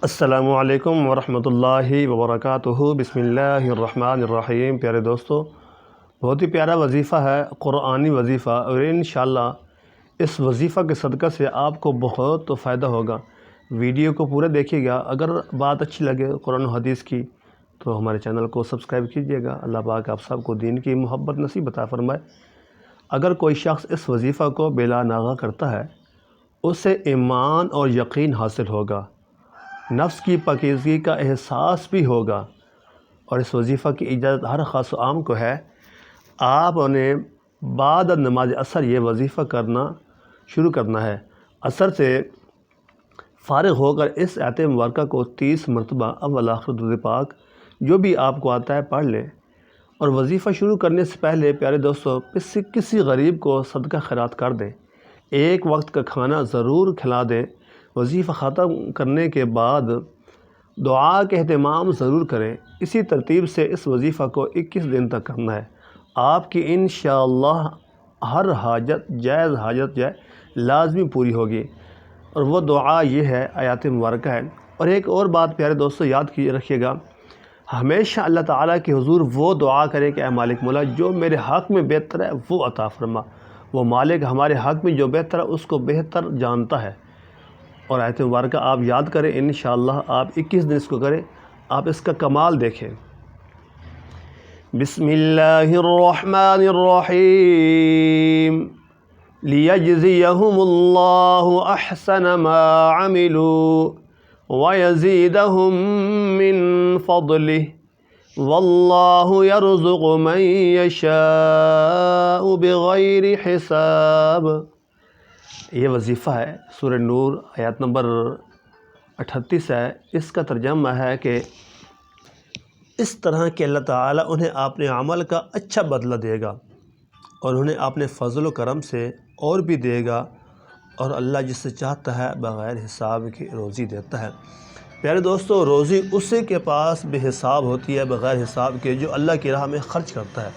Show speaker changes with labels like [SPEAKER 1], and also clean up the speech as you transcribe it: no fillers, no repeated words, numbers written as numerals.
[SPEAKER 1] السلام علیکم ورحمۃ اللہ وبرکاتہ۔ بسم اللہ الرحمن الرحیم۔ پیارے دوستو، بہت ہی پیارا وظیفہ ہے، قرآنی وظیفہ، اور انشاءاللہ اس وظیفہ کے صدقہ سے آپ کو بہت فائدہ ہوگا۔ ویڈیو کو پورا دیکھیے گا۔ اگر بات اچھی لگے قرآن و حدیث کی تو ہمارے چینل کو سبسکرائب کیجیے گا۔ اللہ پاک آپ سب کو دین کی محبت نصیب عطا فرمائے۔ اگر کوئی شخص اس وظیفہ کو بلا ناغہ کرتا ہے، اسے ایمان اور یقین حاصل ہوگا، نفس کی پاکیزگی کا احساس بھی ہوگا، اور اس وظیفہ کی اجازت ہر خاص و عام کو ہے۔ آپ نے بعد نماز عصر یہ وظیفہ شروع کرنا ہے۔ عصر سے فارغ ہو کر اس آیت مبارکہ کو 30 مرتبہ اول آخر درود پاک جو بھی آپ کو آتا ہے پڑھ لیں، اور وظیفہ شروع کرنے سے پہلے پیارے دوستو کسی غریب کو صدقہ خیرات کر دیں، ایک وقت کا کھانا ضرور کھلا دیں۔ وظیفہ ختم کرنے کے بعد دعا کے اہتمام ضرور کریں۔ اسی ترتیب سے اس وظیفہ کو 21 دن تک کرنا ہے۔ آپ کی انشاءاللہ ہر حاجت جائز لازمی پوری ہوگی، اور وہ دعا یہ ہے، آیات مبارکہ ہے۔ اور ایک اور بات پیارے دوستو یاد رکھیے گا، ہمیشہ اللہ تعالیٰ کے حضور وہ دعا کرے کہ اے مالک مولا، جو میرے حق میں بہتر ہے وہ عطا فرما۔ وہ مالک ہمارے حق میں جو بہتر ہے اس کو بہتر جانتا ہے۔ اور آیت مبارکہ آپ یاد کریں، انشاءاللہ آپ 21 دن اس کو کریں، آپ اس کا کمال دیکھیں۔ بسم اللہ الرحمن الرحیم۔ لیجزیہم اللہ احسن ما عملوا ویزیدہم من فضلہ واللہ یرزق من یشاء بغیر حساب۔ یہ وظیفہ ہے، سورہ نور آیات نمبر 38 ہے۔ اس کا ترجمہ ہے کہ اس طرح کہ اللہ تعالیٰ انہیں اپنے عمل کا اچھا بدلہ دے گا، اور انہیں اپنے فضل و کرم سے اور بھی دے گا، اور اللہ جس سے چاہتا ہے بغیر حساب کی روزی دیتا ہے۔ پیارے دوستو، روزی اسی کے پاس بے حساب ہوتی ہے، بغیر حساب کے، جو اللہ کی راہ میں خرچ کرتا ہے۔